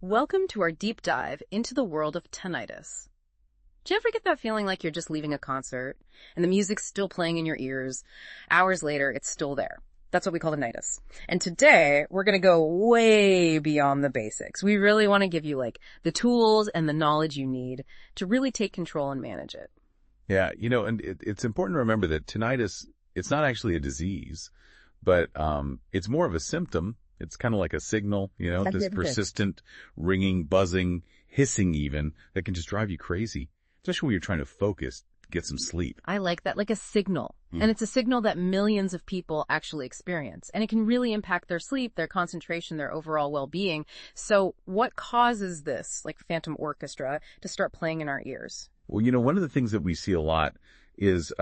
Welcome to our deep dive into the world of tinnitus. Do you ever get that feeling like you're just leaving a concert and the music's still playing in your ears? Hours later, it's still there. That's what we call tinnitus. And today, we're going to go way beyond the basics. We really want to give you the tools and the knowledge you need to really take control and manage it. Yeah, and it's important to remember that tinnitus, it's not actually a disease, but it's more of a symptom. It's kind of like a signal, this persistent ringing, buzzing, hissing even, that can just drive you crazy, especially when you're trying to focus, get some sleep. I like that, like a signal. And it's a signal that millions of people actually experience. And it can really impact their sleep, their concentration, their overall well-being. So what causes this, like phantom orchestra, to start playing in our ears? Well, one of the things that we see a lot is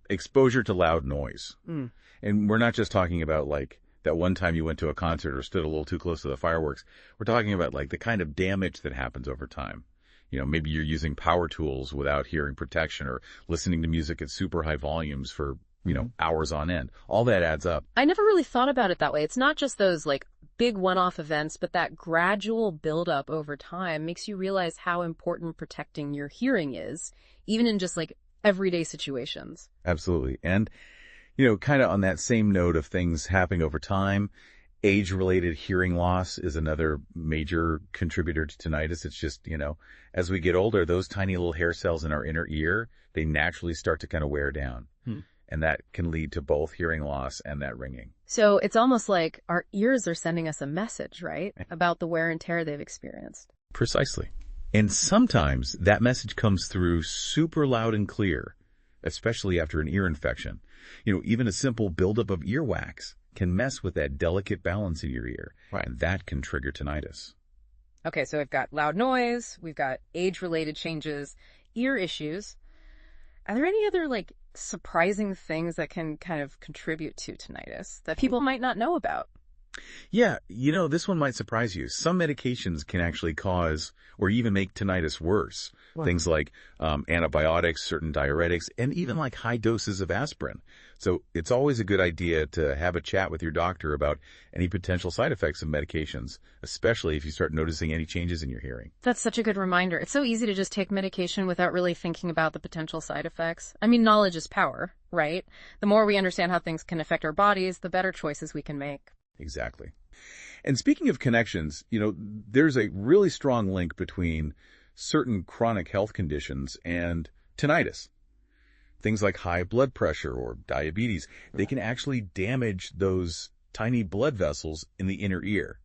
exposure to loud noise. And we're not just talking about that one time you went to a concert or stood a little too close to the fireworks. We're talking about the kind of damage that happens over time. Maybe you're using power tools without hearing protection or listening to music at super high volumes for, hours on end. All that adds up. I never really thought about it that way. It's not just those big one-off events, but that gradual buildup over time makes you realize how important protecting your hearing is, even in just everyday situations. Absolutely. And, kind of on that same note of things happening over time, age-related hearing loss is another major contributor to tinnitus. It's just, as we get older, those tiny little hair cells in our inner ear, they naturally start to kind of wear down. And that can lead to both hearing loss and that ringing. So it's almost like our ears are sending us a message, right? About the wear and tear they've experienced. Precisely. And sometimes that message comes through super loud and clear, especially after an ear infection. Even a simple buildup of earwax can mess with that delicate balance in your ear. Right. And that can trigger tinnitus. Okay, so we've got loud noise, we've got age-related changes, ear issues. Are there any other, surprising things that can kind of contribute to tinnitus that people might not know about? Yeah, this one might surprise you. Some medications can actually cause or even make tinnitus worse. Wow. Things like antibiotics, certain diuretics, and even high doses of aspirin. So it's always a good idea to have a chat with your doctor about any potential side effects of medications, especially if you start noticing any changes in your hearing. That's such a good reminder. It's so easy to just take medication without really thinking about the potential side effects. I mean, knowledge is power, right? The more we understand how things can affect our bodies, the better choices we can make. Exactly. And speaking of connections, there's a really strong link between certain chronic health conditions and tinnitus. Things like high blood pressure or diabetes, they can actually damage those tiny blood vessels in the inner ear.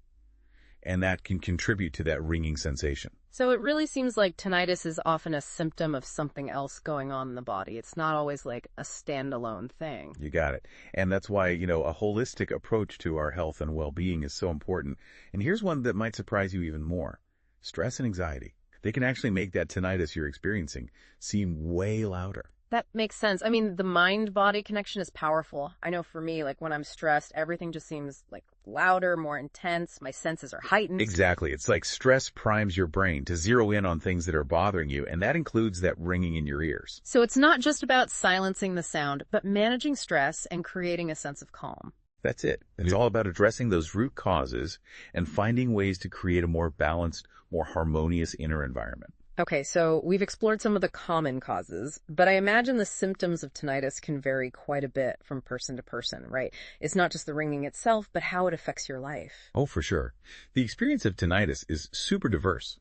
And that can contribute to that ringing sensation. So it really seems like tinnitus is often a symptom of something else going on in the body. It's not always a standalone thing. You got it. And that's why, a holistic approach to our health and well-being is so important. And here's one that might surprise you even more. Stress and anxiety. They can actually make that tinnitus you're experiencing seem way louder. That makes sense. I mean, the mind-body connection is powerful. I know for me, when I'm stressed, everything just seems louder, more intense. My senses are heightened. Exactly. It's like stress primes your brain to zero in on things that are bothering you, and that includes that ringing in your ears. So it's not just about silencing the sound, but managing stress and creating a sense of calm. That's it. It's all about addressing those root causes and finding ways to create a more balanced, more harmonious inner environment. Okay, so we've explored some of the common causes, but I imagine the symptoms of tinnitus can vary quite a bit from person to person, right? It's not just the ringing itself, but how it affects your life. Oh, for sure. The experience of tinnitus is super diverse.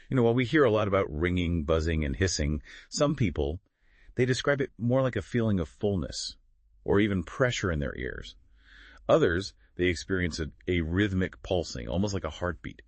While we hear a lot about ringing, buzzing, and hissing, some people, they describe it more like a feeling of fullness or even pressure in their ears. Others, they experience a rhythmic pulsing, almost like a heartbeat.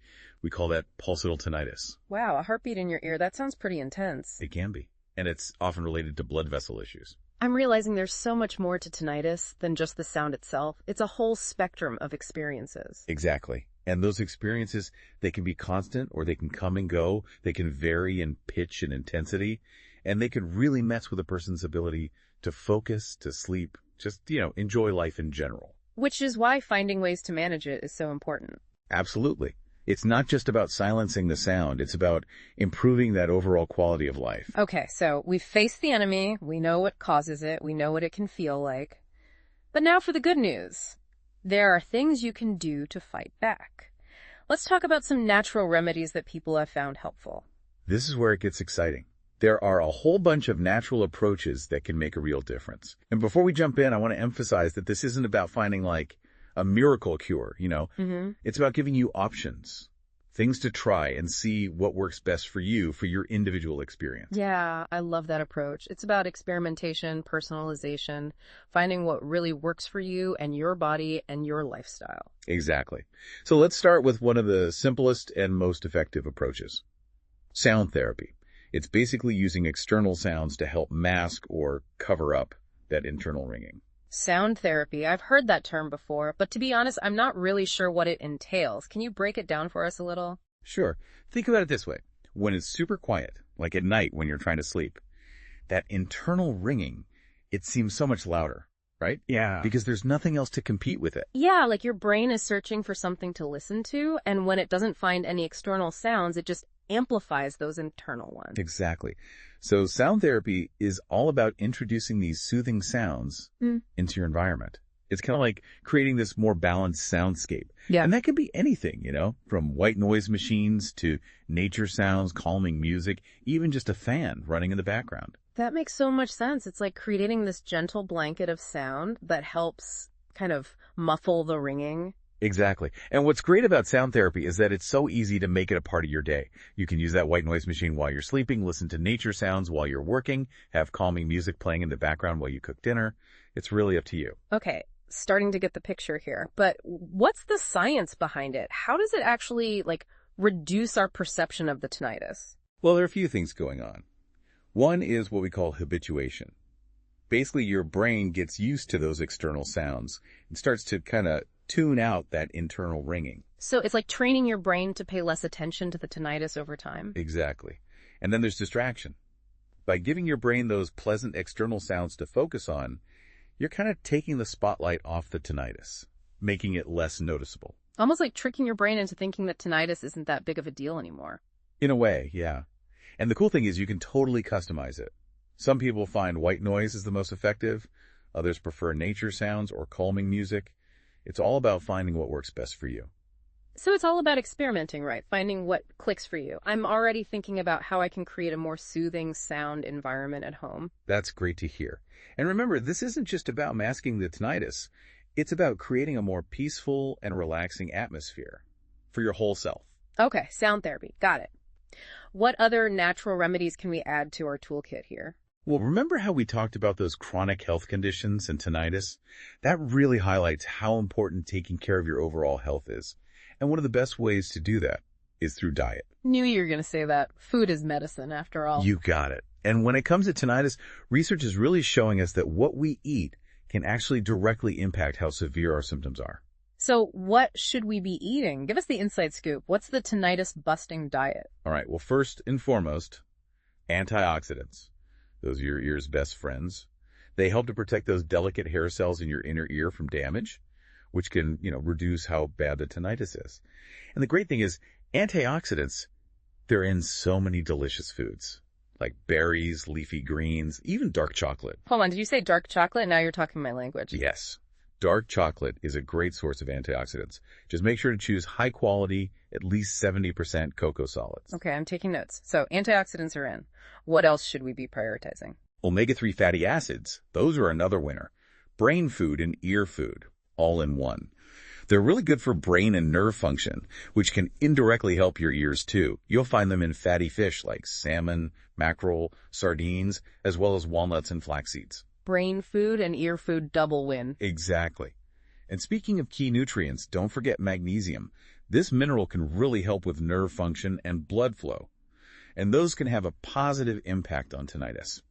We call that pulsatile tinnitus. Wow, a heartbeat in your ear. That sounds pretty intense. It can be. And it's often related to blood vessel issues. I'm realizing there's so much more to tinnitus than just the sound itself. It's a whole spectrum of experiences. Exactly. And those experiences, they can be constant or they can come and go. They can vary in pitch and intensity. And they can really mess with a person's ability to focus, to sleep, just, enjoy life in general. Which is why finding ways to manage it is so important. Absolutely. It's not just about silencing the sound. It's about improving that overall quality of life. Okay, so we've faced the enemy. We know what causes it. We know what it can feel like. But now for the good news. There are things you can do to fight back. Let's talk about some natural remedies that people have found helpful. This is where it gets exciting. There are a whole bunch of natural approaches that can make a real difference. And before we jump in, I want to emphasize that this isn't about finding like a miracle cure, It's about giving you options, things to try and see what works best for you for your individual experience. Yeah, I love that approach. It's about experimentation, personalization, finding what really works for you and your body and your lifestyle. Exactly. So let's start with one of the simplest and most effective approaches, sound therapy. It's basically using external sounds to help mask or cover up that internal ringing. Sound therapy. I've heard that term before, but to be honest, I'm not really sure what it entails. Can you break it down for us a little? Sure. Think about it this way. When it's super quiet, like at night when you're trying to sleep, that internal ringing, it seems so much louder, right? Yeah. Because there's nothing else to compete with it. Yeah, like your brain is searching for something to listen to, and when it doesn't find any external sounds, it just amplifies those internal ones. Exactly. So sound therapy is all about introducing these soothing sounds into your environment. It's kind of like creating this more balanced soundscape. Yeah. And that could be anything, from white noise machines to nature sounds, calming music, even just a fan running in the background. That makes so much sense. It's like creating this gentle blanket of sound that helps kind of muffle the ringing. Exactly. And what's great about sound therapy is that it's so easy to make it a part of your day. You can use that white noise machine while you're sleeping, listen to nature sounds while you're working, have calming music playing in the background while you cook dinner. It's really up to you. Okay, starting to get the picture here. But what's the science behind it? How does it actually, reduce our perception of the tinnitus? Well, there are a few things going on. One is what we call habituation. Basically, your brain gets used to those external sounds and starts to kind of tune out that internal ringing. So it's like training your brain to pay less attention to the tinnitus over time. Exactly. And then there's distraction. By giving your brain those pleasant external sounds to focus on, you're kind of taking the spotlight off the tinnitus, making it less noticeable. Almost like tricking your brain into thinking that tinnitus isn't that big of a deal anymore. In a way, yeah. And the cool thing is you can totally customize it. Some people find white noise is the most effective. Others prefer nature sounds or calming music. It's all about finding what works best for you. So it's all about experimenting, right? Finding what clicks for you. I'm already thinking about how I can create a more soothing sound environment at home. That's great to hear. And remember, this isn't just about masking the tinnitus. It's about creating a more peaceful and relaxing atmosphere for your whole self. Okay, sound therapy. Got it. What other natural remedies can we add to our toolkit here? Well, remember how we talked about those chronic health conditions and tinnitus? That really highlights how important taking care of your overall health is. And one of the best ways to do that is through diet. Knew you were going to say that. Food is medicine, after all. You got it. And when it comes to tinnitus, research is really showing us that what we eat can actually directly impact how severe our symptoms are. So what should we be eating? Give us the inside scoop. What's the tinnitus-busting diet? All right. Well, first and foremost, antioxidants. Those are your ear's best friends. They help to protect those delicate hair cells in your inner ear from damage, which can, reduce how bad the tinnitus is. And the great thing is, antioxidants, they're in so many delicious foods, like berries, leafy greens, even dark chocolate. Hold on, did you say dark chocolate? Now you're talking my language. Yes. Dark chocolate is a great source of antioxidants. Just make sure to choose high quality, at least 70% cocoa solids. Okay, I'm taking notes. So antioxidants are in. What else should we be prioritizing? Omega-3 fatty acids, those are another winner. Brain food and ear food, all in one. They're really good for brain and nerve function, which can indirectly help your ears too. You'll find them in fatty fish like salmon, mackerel, sardines, as well as walnuts and flax seeds. Brain food and ear food double win. Exactly. And speaking of key nutrients, don't forget magnesium. This mineral can really help with nerve function and blood flow. And those can have a positive impact on tinnitus.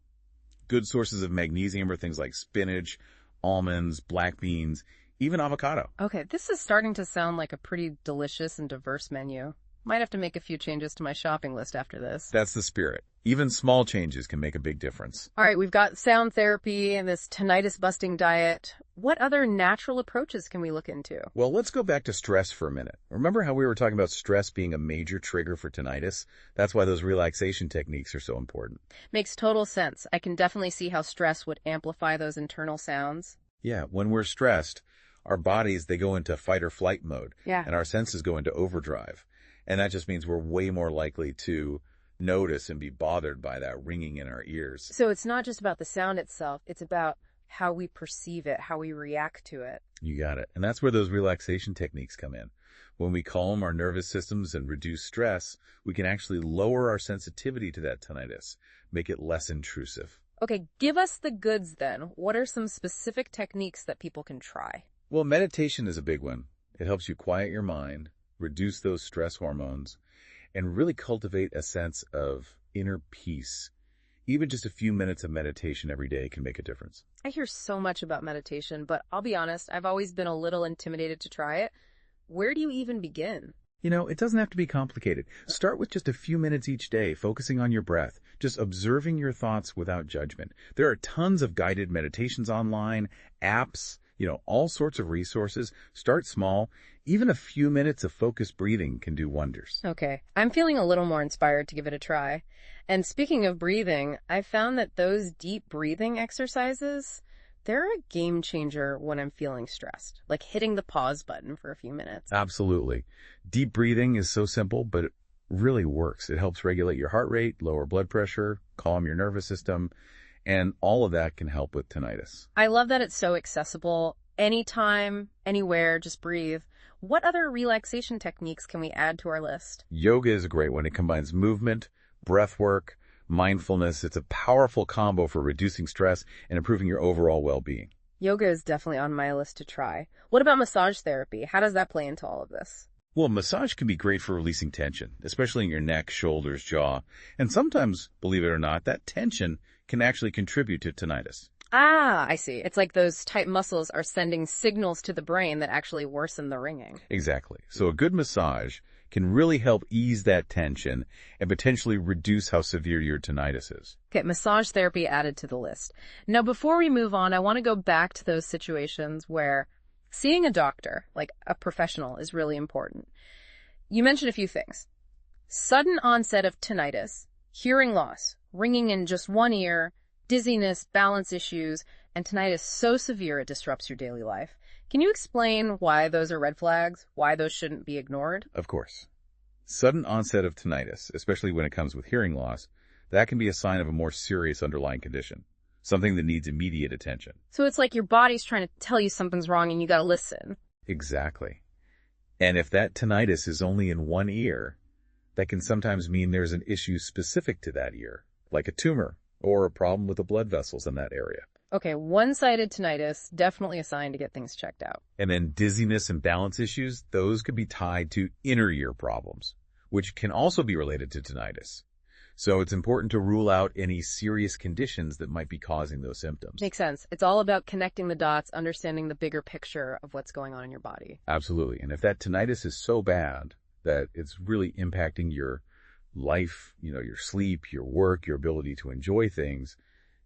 Good sources of magnesium are things like spinach, almonds, black beans, even avocado. Okay, this is starting to sound like a pretty delicious and diverse menu. Might have to make a few changes to my shopping list after this. That's the spirit. Even small changes can make a big difference. All right, we've got sound therapy and this tinnitus-busting diet. What other natural approaches can we look into? Well, let's go back to stress for a minute. Remember how we were talking about stress being a major trigger for tinnitus? That's why those relaxation techniques are so important. Makes total sense. I can definitely see how stress would amplify those internal sounds. Yeah, when we're stressed, our bodies, they go into fight or flight mode. Yeah. And our senses go into overdrive. And that just means we're way more likely to notice and be bothered by that ringing in our ears. So it's not just about the sound itself, it's about how we perceive it, how we react to it. You got it. And that's where those relaxation techniques come in. When we calm our nervous systems and reduce stress, we can actually lower our sensitivity to that tinnitus, make it less intrusive. Okay, give us the goods then. What are some specific techniques that people can try? Well, meditation is a big one. It helps you quiet your mind, reduce those stress hormones, and really cultivate a sense of inner peace. Even just a few minutes of meditation every day can make a difference. I hear so much about meditation, but I'll be honest, I've always been a little intimidated to try it. Where do you even begin? You know, it doesn't have to be complicated. Start with just a few minutes each day, focusing on your breath, just observing your thoughts without judgment. There are tons of guided meditations online, apps, all sorts of resources. Start small. Even a few minutes of focused breathing can do wonders. Okay, I'm feeling a little more inspired to give it a try. And speaking of breathing, I found that those deep breathing exercises, they're a game changer when I'm feeling stressed, like hitting the pause button for a few minutes. Absolutely. Deep breathing is so simple, but it really works. It helps regulate your heart rate, lower blood pressure, calm your nervous system, and all of that can help with tinnitus. I love that it's so accessible. Anytime, anywhere, just breathe. What other relaxation techniques can we add to our list? Yoga is a great one. It combines movement, breath work, mindfulness. It's a powerful combo for reducing stress and improving your overall well-being. Yoga is definitely on my list to try. What about massage therapy? How does that play into all of this? Well, massage can be great for releasing tension, especially in your neck, shoulders, jaw. And sometimes, believe it or not, that tension can actually contribute to tinnitus. Ah, I see. It's like those tight muscles are sending signals to the brain that actually worsen the ringing. Exactly. So a good massage can really help ease that tension and potentially reduce how severe your tinnitus is. Okay, massage therapy added to the list. Now, before we move on, I want to go back to those situations where seeing a doctor, like a professional, is really important. You mentioned a few things. Sudden onset of tinnitus, hearing loss, ringing in just one ear, dizziness, balance issues, and tinnitus so severe it disrupts your daily life. Can you explain why those are red flags, why those shouldn't be ignored? Of course. Sudden onset of tinnitus, especially when it comes with hearing loss, that can be a sign of a more serious underlying condition, something that needs immediate attention. So it's like your body's trying to tell you something's wrong and you gotta listen. Exactly. And if that tinnitus is only in one ear, that can sometimes mean there's an issue specific to that ear, like a tumor or a problem with the blood vessels in that area. Okay, one-sided tinnitus, definitely a sign to get things checked out. And then dizziness and balance issues, those could be tied to inner ear problems, which can also be related to tinnitus. So it's important to rule out any serious conditions that might be causing those symptoms. Makes sense. It's all about connecting the dots, understanding the bigger picture of what's going on in your body. Absolutely. And if that tinnitus is so bad that it's really impacting your life, your sleep, your work, your ability to enjoy things,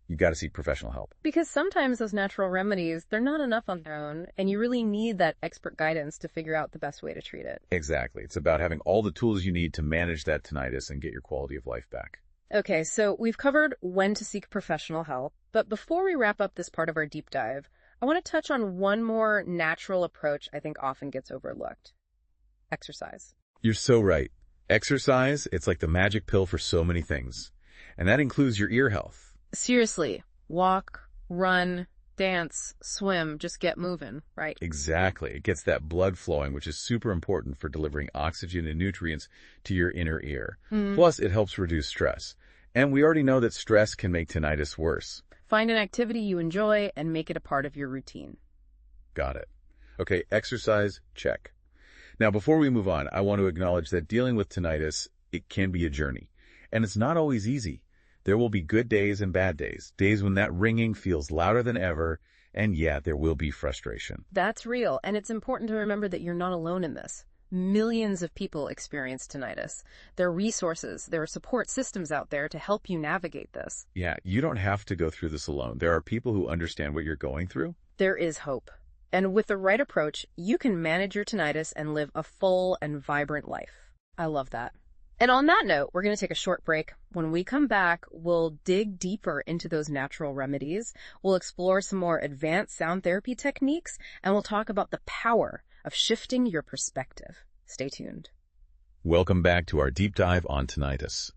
you got to seek professional help. Because sometimes those natural remedies, they're not enough on their own, and you really need that expert guidance to figure out the best way to treat it. Exactly. It's about having all the tools you need to manage that tinnitus and get your quality of life back. Okay, so we've covered when to seek professional help, but before we wrap up this part of our deep dive, I want to touch on one more natural approach I think often gets overlooked. Exercise. You're so right. Exercise, it's like the magic pill for so many things. And that includes your ear health. Seriously, walk, run, dance, swim, just get moving, right? Exactly. It gets that blood flowing, which is super important for delivering oxygen and nutrients to your inner ear. Plus, it helps reduce stress. And we already know that stress can make tinnitus worse. Find an activity you enjoy and make it a part of your routine. Got it. Okay, exercise, check. Now, before we move on, I want to acknowledge that dealing with tinnitus, it can be a journey. And it's not always easy. There will be good days and bad days, days when that ringing feels louder than ever, and yeah, there will be frustration. That's real, and it's important to remember that you're not alone in this. Millions of people experience tinnitus. There are resources, there are support systems out there to help you navigate this. Yeah, you don't have to go through this alone. There are people who understand what you're going through. There is hope. And with the right approach, you can manage your tinnitus and live a full and vibrant life. I love that. And on that note, we're going to take a short break. When we come back, we'll dig deeper into those natural remedies. We'll explore some more advanced sound therapy techniques, and we'll talk about the power of shifting your perspective. Stay tuned. Welcome back to our deep dive on tinnitus.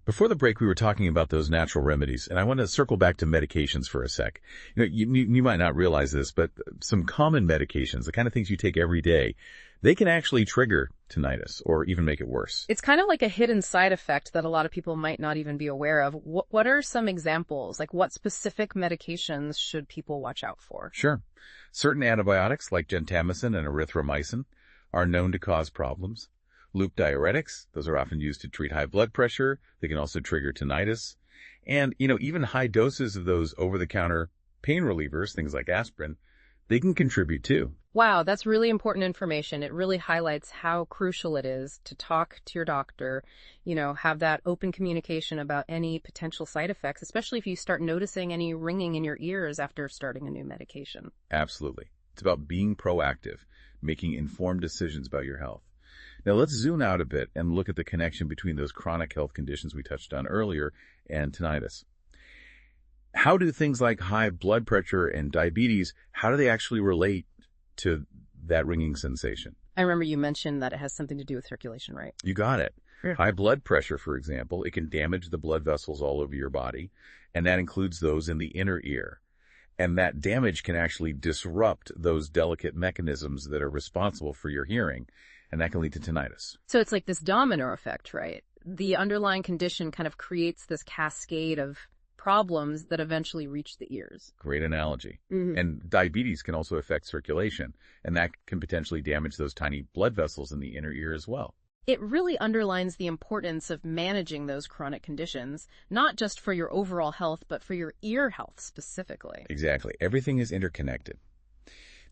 Before the break, we were talking about those natural remedies, and I want to circle back to medications for a sec. You might not realize this, but some common medications, the kind of things you take every day, they can actually trigger tinnitus or even make it worse. It's kind of like a hidden side effect that a lot of people might not even be aware of. What are some examples? Like, what specific medications should people watch out for? Sure. Certain antibiotics like gentamicin and erythromycin are known to cause problems. Loop diuretics, those are often used to treat high blood pressure. They can also trigger tinnitus. And, even high doses of those over-the-counter pain relievers, things like aspirin, they can contribute too. Wow, that's really important information. It really highlights how crucial it is to talk to your doctor, have that open communication about any potential side effects, especially if you start noticing any ringing in your ears after starting a new medication. Absolutely. It's about being proactive, making informed decisions about your health. Now let's zoom out a bit and look at the connection between those chronic health conditions we touched on earlier and tinnitus. How do things like high blood pressure and diabetes, how do they actually relate to that ringing sensation? I remember you mentioned that it has something to do with circulation, right? You got it. Yeah. High blood pressure, for example, it can damage the blood vessels all over your body, and that includes those in the inner ear. And that damage can actually disrupt those delicate mechanisms that are responsible for your hearing, and that can lead to tinnitus. So it's like this domino effect, right? The underlying condition kind of creates this cascade of problems that eventually reach the ears. Great analogy. Mm-hmm. And diabetes can also affect circulation, and that can potentially damage those tiny blood vessels in the inner ear as well. It really underlines the importance of managing those chronic conditions, not just for your overall health, but for your ear health specifically. Exactly. Everything is interconnected.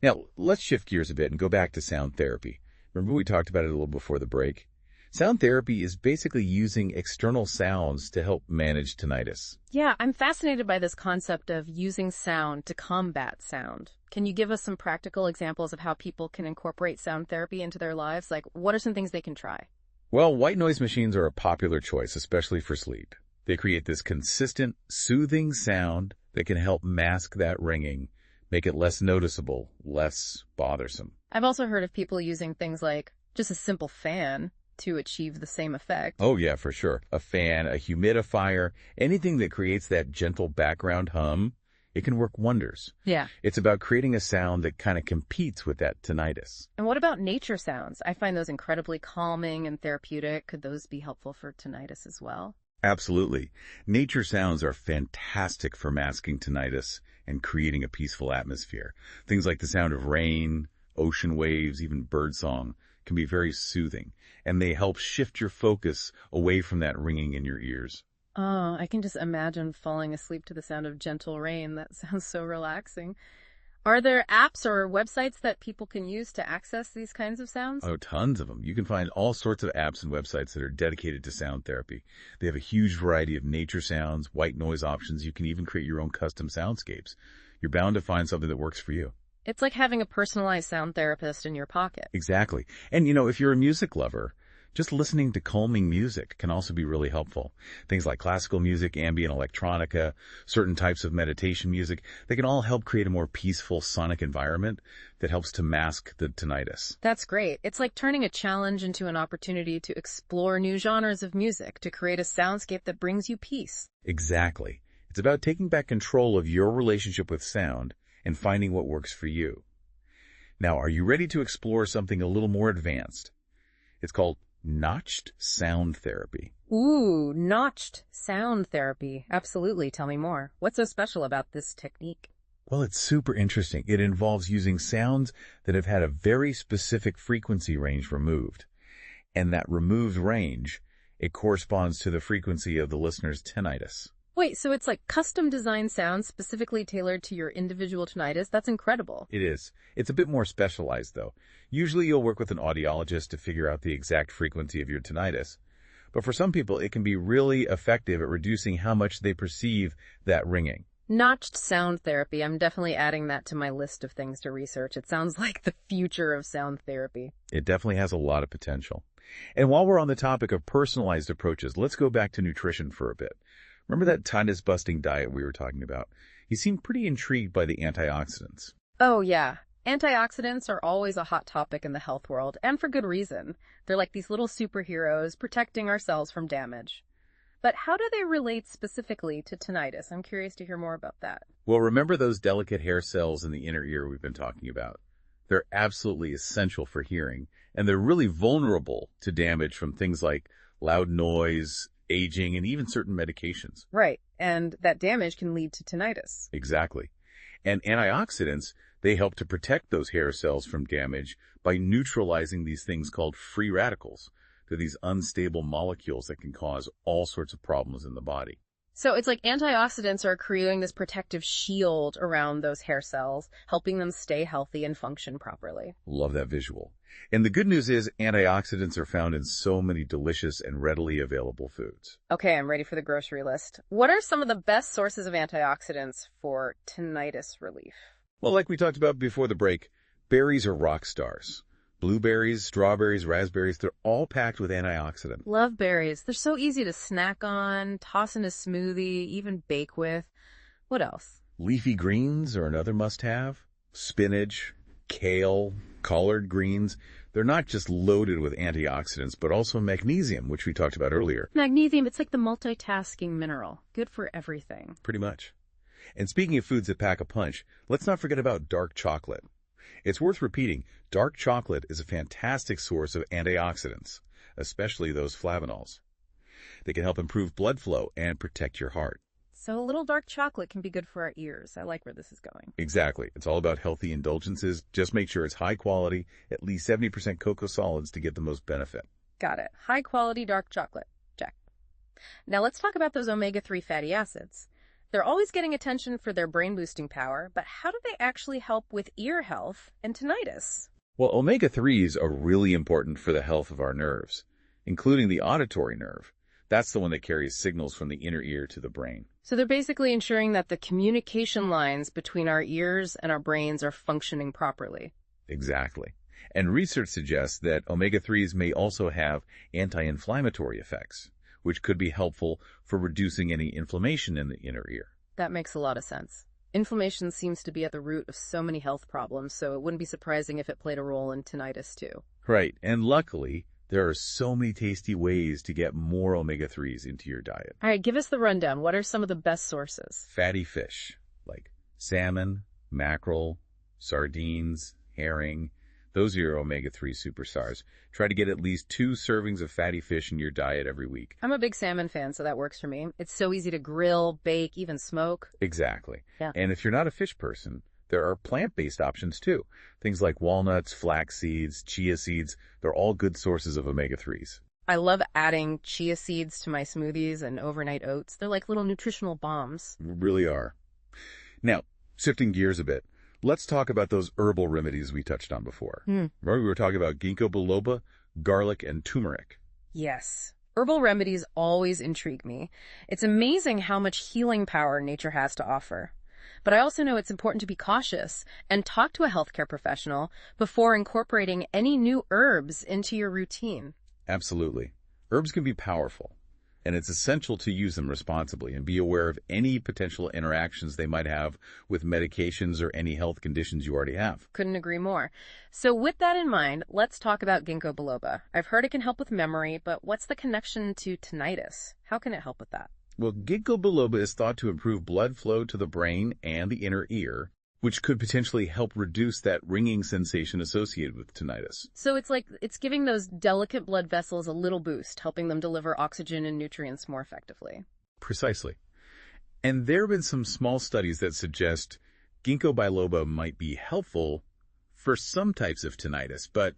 Now, let's shift gears a bit and go back to sound therapy. Remember we talked about it a little before the break? Sound therapy is basically using external sounds to help manage tinnitus. Yeah, I'm fascinated by this concept of using sound to combat sound. Can you give us some practical examples of how people can incorporate sound therapy into their lives? Like, what are some things they can try? Well, white noise machines are a popular choice, especially for sleep. They create this consistent, soothing sound that can help mask that ringing, make it less noticeable, less bothersome. I've also heard of people using things like just a simple fan to achieve the same effect. Oh, yeah, for sure. A fan, a humidifier, anything that creates that gentle background hum, it can work wonders. Yeah. It's about creating a sound that kind of competes with that tinnitus. And what about nature sounds? I find those incredibly calming and therapeutic. Could those be helpful for tinnitus as well? Absolutely. Nature sounds are fantastic for masking tinnitus and creating a peaceful atmosphere. Things like the sound of rain, ocean waves, even birdsong can be very soothing, and they help shift your focus away from that ringing in your ears. Oh, I can just imagine falling asleep to the sound of gentle rain. That sounds so relaxing. Are there apps or websites that people can use to access these kinds of sounds? Oh, tons of them. You can find all sorts of apps and websites that are dedicated to sound therapy. They have a huge variety of nature sounds, white noise options. You can even create your own custom soundscapes. You're bound to find something that works for you. It's like having a personalized sound therapist in your pocket. Exactly. And, if you're a music lover, just listening to calming music can also be really helpful. Things like classical music, ambient electronica, certain types of meditation music, they can all help create a more peaceful sonic environment that helps to mask the tinnitus. That's great. It's like turning a challenge into an opportunity to explore new genres of music, to create a soundscape that brings you peace. Exactly. It's about taking back control of your relationship with sound and finding what works for you. Now, are you ready to explore something a little more advanced? It's called notched sound therapy. Ooh, notched sound therapy. Absolutely. Tell me more. What's so special about this technique? Well, it's super interesting. It involves using sounds that have had a very specific frequency range removed. And that removed range, it corresponds to the frequency of the listener's tinnitus. Wait, so it's like custom designed sounds specifically tailored to your individual tinnitus? That's incredible. It is. It's a bit more specialized, though. Usually you'll work with an audiologist to figure out the exact frequency of your tinnitus. But for some people, it can be really effective at reducing how much they perceive that ringing. Notched sound therapy. I'm definitely adding that to my list of things to research. It sounds like the future of sound therapy. It definitely has a lot of potential. And while we're on the topic of personalized approaches, let's go back to nutrition for a bit. Remember that tinnitus-busting diet we were talking about? You seemed pretty intrigued by the antioxidants. Oh, yeah. Antioxidants are always a hot topic in the health world, and for good reason. They're like these little superheroes protecting our cells from damage. But how do they relate specifically to tinnitus? I'm curious to hear more about that. Well, remember those delicate hair cells in the inner ear we've been talking about? They're absolutely essential for hearing, and they're really vulnerable to damage from things like loud noise, aging, and even certain medications. Right, and that damage can lead to tinnitus. Exactly. And antioxidants, they help to protect those hair cells from damage by neutralizing these things called free radicals. They're these unstable molecules that can cause all sorts of problems in the body. So it's like antioxidants are creating this protective shield around those hair cells, helping them stay healthy and function properly. Love that visual. And the good news is antioxidants are found in so many delicious and readily available foods. Okay, I'm ready for the grocery list. What are some of the best sources of antioxidants for tinnitus relief? Well, like we talked about before the break, berries are rock stars. Blueberries, strawberries, raspberries, they're all packed with antioxidants. Love berries. They're so easy to snack on, toss in a smoothie, even bake with. What else? Leafy greens are another must-have. Spinach, kale, collard greens. They're not just loaded with antioxidants, but also magnesium, which we talked about earlier. Magnesium, it's like the multitasking mineral. Good for everything. Pretty much. And speaking of foods that pack a punch, let's not forget about dark chocolate. It's worth repeating, dark chocolate is a fantastic source of antioxidants, especially those flavonols. They can help improve blood flow and protect your heart. So a little dark chocolate can be good for our ears. I like where this is going. Exactly. It's all about healthy indulgences. Just make sure it's high quality, at least 70% cocoa solids to get the most benefit. Got it. High quality dark chocolate. Check. Now let's talk about those omega-3 fatty acids. They're always getting attention for their brain-boosting power, but how do they actually help with ear health and tinnitus? Well, omega-3s are really important for the health of our nerves, including the auditory nerve. That's the one that carries signals from the inner ear to the brain. So they're basically ensuring that the communication lines between our ears and our brains are functioning properly. Exactly. And research suggests that omega-3s may also have anti-inflammatory effects, which could be helpful for reducing any inflammation in the inner ear. That makes a lot of sense. Inflammation seems to be at the root of so many health problems, so it wouldn't be surprising if it played a role in tinnitus too. Right. And luckily, there are so many tasty ways to get more omega-3s into your diet. All right, give us the rundown. What are some of the best sources? Fatty fish, like salmon, mackerel, sardines, herring. Those are your omega-3 superstars. Try to get at least 2 servings of fatty fish in your diet every week. I'm a big salmon fan, so that works for me. It's so easy to grill, bake, even smoke. Exactly. Yeah. And if you're not a fish person, there are plant-based options too. Things like walnuts, flax seeds, chia seeds. They're all good sources of omega-3s. I love adding chia seeds to my smoothies and overnight oats. They're like little nutritional bombs. Really are. Now, shifting gears a bit, let's talk about those herbal remedies we touched on before. Remember we were talking about ginkgo biloba, garlic, and turmeric. Yes. Herbal remedies always intrigue me. It's amazing how much healing power nature has to offer. But I also know it's important to be cautious and talk to a healthcare professional before incorporating any new herbs into your routine. Absolutely. Herbs can be powerful, and it's essential to use them responsibly and be aware of any potential interactions they might have with medications or any health conditions you already have. Couldn't agree more. So with that in mind, let's talk about ginkgo biloba. I've heard it can help with memory, but what's the connection to tinnitus? How can it help with that? Well, ginkgo biloba is thought to improve blood flow to the brain and the inner ear, which could potentially help reduce that ringing sensation associated with tinnitus. So it's like it's giving those delicate blood vessels a little boost, helping them deliver oxygen and nutrients more effectively. Precisely. And there have been some small studies that suggest ginkgo biloba might be helpful for some types of tinnitus, but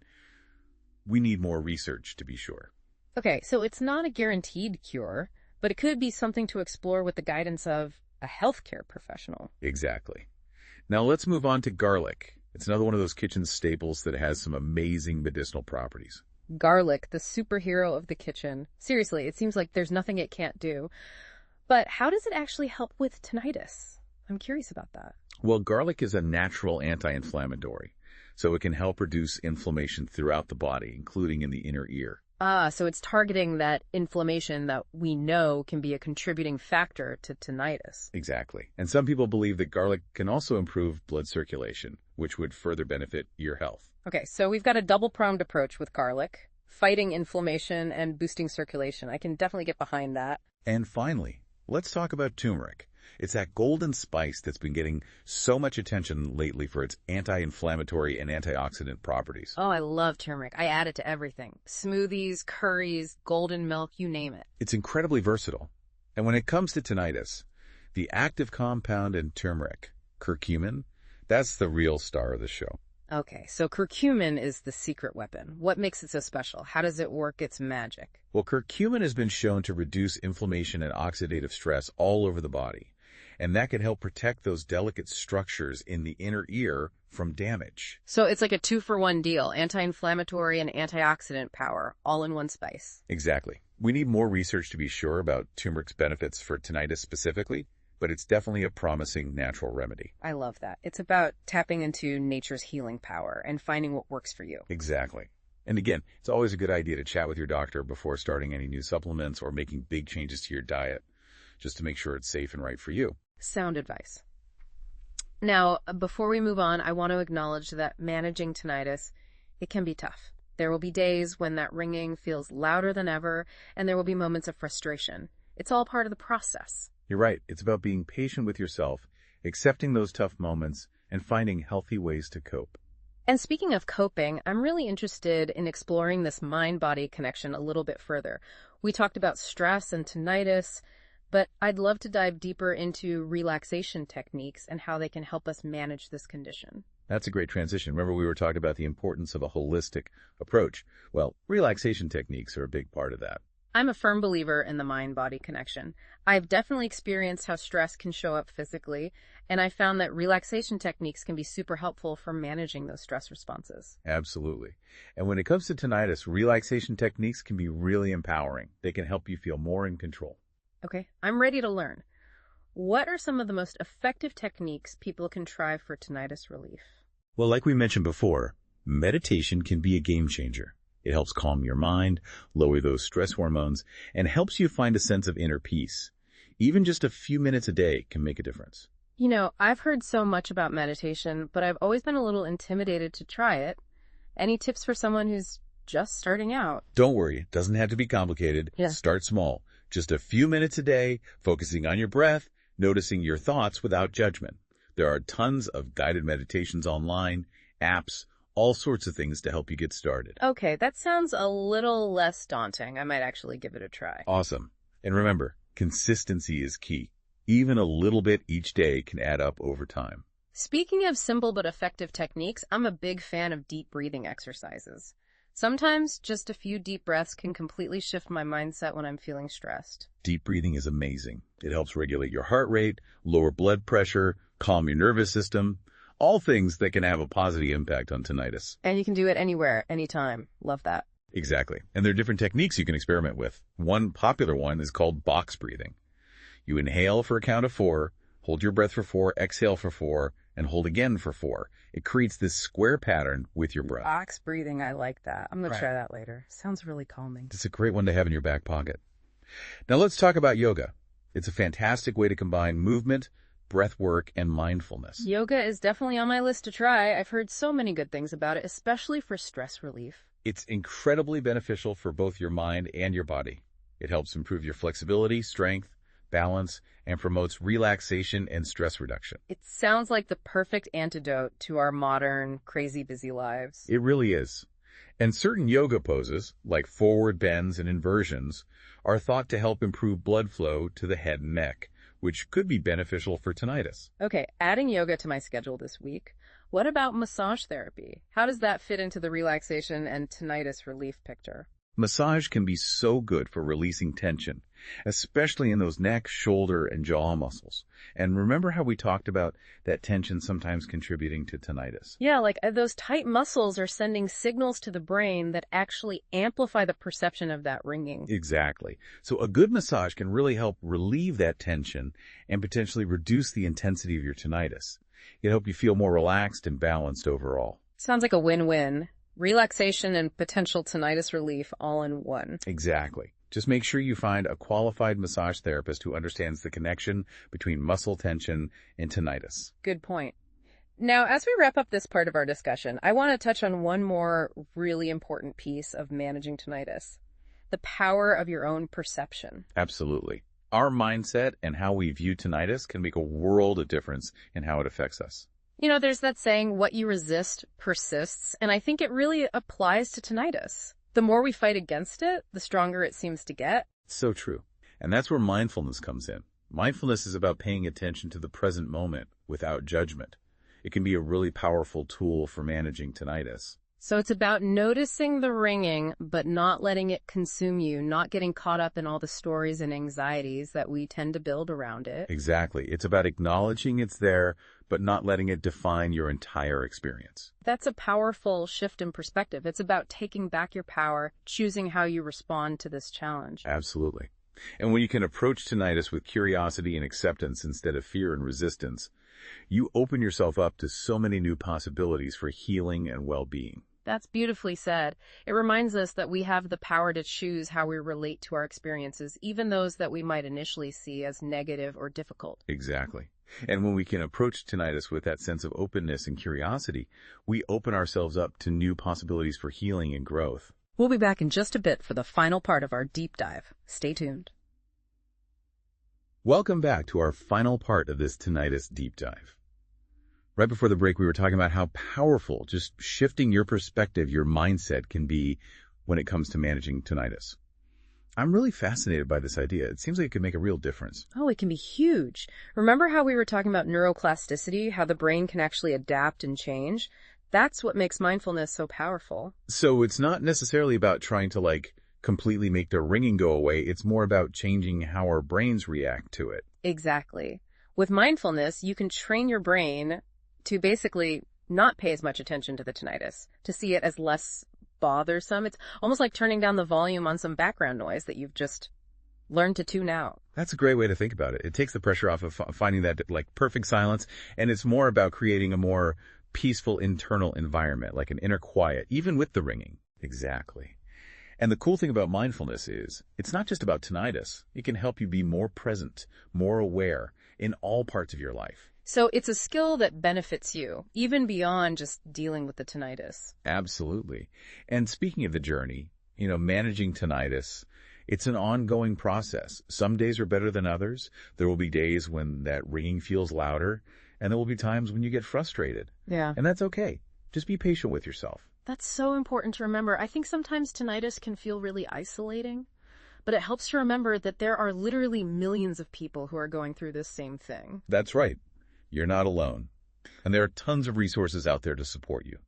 we need more research to be sure. Okay, so it's not a guaranteed cure, but it could be something to explore with the guidance of a healthcare professional. Exactly. Now let's move on to garlic. It's another one of those kitchen staples that has some amazing medicinal properties. Garlic, the superhero of the kitchen. Seriously, it seems like there's nothing it can't do. But how does it actually help with tinnitus? I'm curious about that. Well, garlic is a natural anti-inflammatory, so it can help reduce inflammation throughout the body, including in the inner ear. So it's targeting that inflammation that we know can be a contributing factor to tinnitus. Exactly. And some people believe that garlic can also improve blood circulation, which would further benefit your health. Okay, so we've got a double-pronged approach with garlic, fighting inflammation and boosting circulation. I can definitely get behind that. And finally, let's talk about turmeric. It's that golden spice that's been getting so much attention lately for its anti-inflammatory and antioxidant properties. Oh, I love turmeric. I add it to everything. Smoothies, curries, golden milk, you name it. It's incredibly versatile. And when it comes to tinnitus, the active compound in turmeric, curcumin, that's the real star of the show. Okay, so curcumin is the secret weapon. What makes it so special? How does it work its magic? Well, curcumin has been shown to reduce inflammation and oxidative stress all over the body, and that can help protect those delicate structures in the inner ear from damage. So it's like a 2-for-1 deal, anti-inflammatory and antioxidant power, all in one spice. Exactly. We need more research to be sure about turmeric's benefits for tinnitus specifically, but it's definitely a promising natural remedy. I love that. It's about tapping into nature's healing power and finding what works for you. Exactly. And again, it's always a good idea to chat with your doctor before starting any new supplements or making big changes to your diet, just to make sure it's safe and right for you. Sound advice. Now, before we move on, I want to acknowledge that managing tinnitus, it can be tough. There will be days when that ringing feels louder than ever, and there will be moments of frustration. It's all part of the process. You're right. It's about being patient with yourself, accepting those tough moments, and finding healthy ways to cope. And speaking of coping, I'm really interested in exploring this mind-body connection a little bit further. We talked about stress and tinnitus, but I'd love to dive deeper into relaxation techniques and how they can help us manage this condition. That's a great transition. Remember, we were talking about the importance of a holistic approach. Well, relaxation techniques are a big part of that. I'm a firm believer in the mind-body connection. I've definitely experienced how stress can show up physically, and I found that relaxation techniques can be super helpful for managing those stress responses. Absolutely. And when it comes to tinnitus, relaxation techniques can be really empowering. They can help you feel more in control. Okay, I'm ready to learn. What are some of the most effective techniques people can try for tinnitus relief? Well, like we mentioned before, meditation can be a game changer. It helps calm your mind, lower those stress hormones, and helps you find a sense of inner peace. Even just a few minutes a day can make a difference. You know, I've heard so much about meditation, but I've always been a little intimidated to try it. Any tips for someone who's just starting out? Don't worry, it doesn't have to be complicated. Yeah. Start small. Just a few minutes a day, focusing on your breath, noticing your thoughts without judgment. There are tons of guided meditations online, apps, all sorts of things to help you get started. Okay, that sounds a little less daunting. I might actually give it a try. Awesome. And remember, consistency is key. Even a little bit each day can add up over time. Speaking of simple but effective techniques, I'm a big fan of deep breathing exercises. Sometimes just a few deep breaths can completely shift my mindset when I'm feeling stressed. Deep breathing is amazing. It helps regulate your heart rate, lower blood pressure, calm your nervous system. All things that can have a positive impact on tinnitus. And you can do it anywhere, anytime. Love that. Exactly. And there are different techniques you can experiment with. One popular one is called box breathing. You inhale for a count of 4, hold your breath for 4, exhale for 4, and hold again for 4. It creates this square pattern with your breath. Box breathing, I like that. I'm going to try that later. Sounds really calming. It's a great one to have in your back pocket. Now let's talk about yoga. It's a fantastic way to combine movement, breath work, and mindfulness. Yoga is definitely on my list to try. I've heard so many good things about it, especially for stress relief. It's incredibly beneficial for both your mind and your body. It helps improve your flexibility, strength, balance, and promotes relaxation and stress reduction. It sounds like the perfect antidote to our modern, crazy busy lives. It really is. And certain yoga poses, like forward bends and inversions, are thought to help improve blood flow to the head and neck, which could be beneficial for tinnitus. Okay, adding yoga to my schedule this week. What about massage therapy? How does that fit into the relaxation and tinnitus relief picture? Massage can be so good for releasing tension, especially in those neck, shoulder, and jaw muscles. And remember how we talked about that tension sometimes contributing to tinnitus? Yeah, like those tight muscles are sending signals to the brain that actually amplify the perception of that ringing. Exactly. So a good massage can really help relieve that tension and potentially reduce the intensity of your tinnitus. It can help you feel more relaxed and balanced overall. Sounds like a win-win. Relaxation and potential tinnitus relief all in one. Exactly. Just make sure you find a qualified massage therapist who understands the connection between muscle tension and tinnitus. Good point. Now, as we wrap up this part of our discussion, I want to touch on one more really important piece of managing tinnitus: the power of your own perception. Absolutely. Our mindset and how we view tinnitus can make a world of difference in how it affects us. There's that saying, what you resist persists, and I think it really applies to tinnitus. The more we fight against it, the stronger it seems to get. So true. And that's where mindfulness comes in. Mindfulness is about paying attention to the present moment without judgment. It can be a really powerful tool for managing tinnitus. So it's about noticing the ringing, but not letting it consume you, not getting caught up in all the stories and anxieties that we tend to build around it. Exactly. It's about acknowledging it's there, but not letting it define your entire experience. That's a powerful shift in perspective. It's about taking back your power, choosing how you respond to this challenge. Absolutely. And when you can approach tinnitus with curiosity and acceptance instead of fear and resistance, you open yourself up to so many new possibilities for healing and well-being. That's beautifully said. It reminds us that we have the power to choose how we relate to our experiences, even those that we might initially see as negative or difficult. Exactly. And when we can approach tinnitus with that sense of openness and curiosity, we open ourselves up to new possibilities for healing and growth. We'll be back in just a bit for the final part of our deep dive. Stay tuned. Welcome back to our final part of this tinnitus deep dive. Right before the break, we were talking about how powerful just shifting your perspective, your mindset can be when it comes to managing tinnitus. I'm really fascinated by this idea. It seems like it could make a real difference. Oh, it can be huge. Remember how we were talking about neuroplasticity, how the brain can actually adapt and change? That's what makes mindfulness so powerful. So it's not necessarily about trying to completely make the ringing go away. It's more about changing how our brains react to it. Exactly. With mindfulness, you can train your brain to basically not pay as much attention to the tinnitus, to see it as less bothersome. It's almost like turning down the volume on some background noise that you've just learned to tune out. That's a great way to think about it. It takes the pressure off of finding that perfect silence, and it's more about creating a more peaceful internal environment, like an inner quiet, even with the ringing. Exactly. And the cool thing about mindfulness is it's not just about tinnitus. It can help you be more present, more aware in all parts of your life. So it's a skill that benefits you, even beyond just dealing with the tinnitus. Absolutely. And speaking of the journey, managing tinnitus, it's an ongoing process. Some days are better than others. There will be days when that ringing feels louder, and there will be times when you get frustrated. Yeah. And that's okay. Just be patient with yourself. That's so important to remember. I think sometimes tinnitus can feel really isolating, but it helps to remember that there are literally millions of people who are going through this same thing. That's right. You're not alone. And there are tons of resources out there to support you.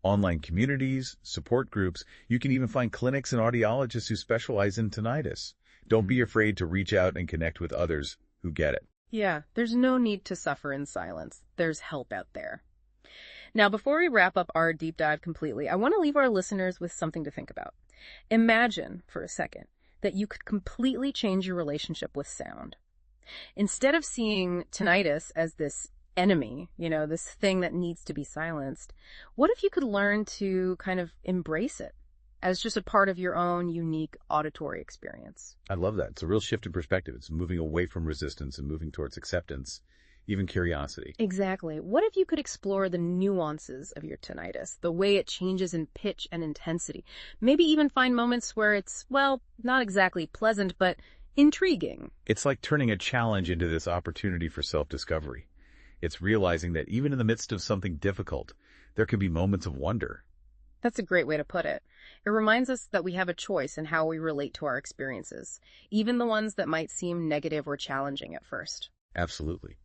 Online communities, support groups. You can even find clinics and audiologists who specialize in tinnitus. Don't be afraid to reach out and connect with others who get it. Yeah, there's no need to suffer in silence. There's help out there. Now, before we wrap up our deep dive completely, I want to leave our listeners with something to think about. Imagine, for a second, that you could completely change your relationship with sound. Instead of seeing tinnitus as this enemy, this thing that needs to be silenced, what if you could learn to kind of embrace it as just a part of your own unique auditory experience? I love that. It's a real shift in perspective. It's moving away from resistance and moving towards acceptance, even curiosity. Exactly. What if you could explore the nuances of your tinnitus, the way it changes in pitch and intensity? Maybe even find moments where it's, not exactly pleasant, but intriguing. It's like turning a challenge into this opportunity for self-discovery. It's realizing that even in the midst of something difficult, there can be moments of wonder. That's a great way to put it. It reminds us that we have a choice in how we relate to our experiences, even the ones that might seem negative or challenging at first. Absolutely.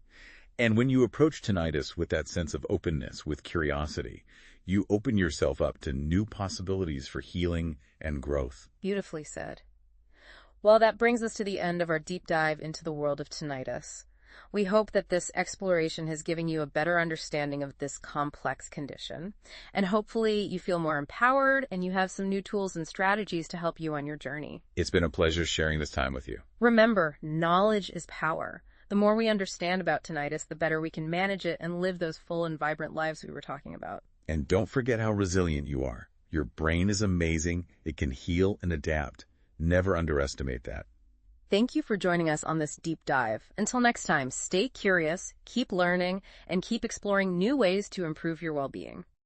And when you approach tinnitus with that sense of openness, with curiosity, you open yourself up to new possibilities for healing and growth. Beautifully said. Well, that brings us to the end of our deep dive into the world of tinnitus. We hope that this exploration has given you a better understanding of this complex condition, and hopefully you feel more empowered and you have some new tools and strategies to help you on your journey. It's been a pleasure sharing this time with you. Remember, knowledge is power. The more we understand about tinnitus, the better we can manage it and live those full and vibrant lives we were talking about. And don't forget how resilient you are. Your brain is amazing. It can heal and adapt. Never underestimate that. Thank you for joining us on this deep dive. Until next time, stay curious, keep learning, and keep exploring new ways to improve your well-being.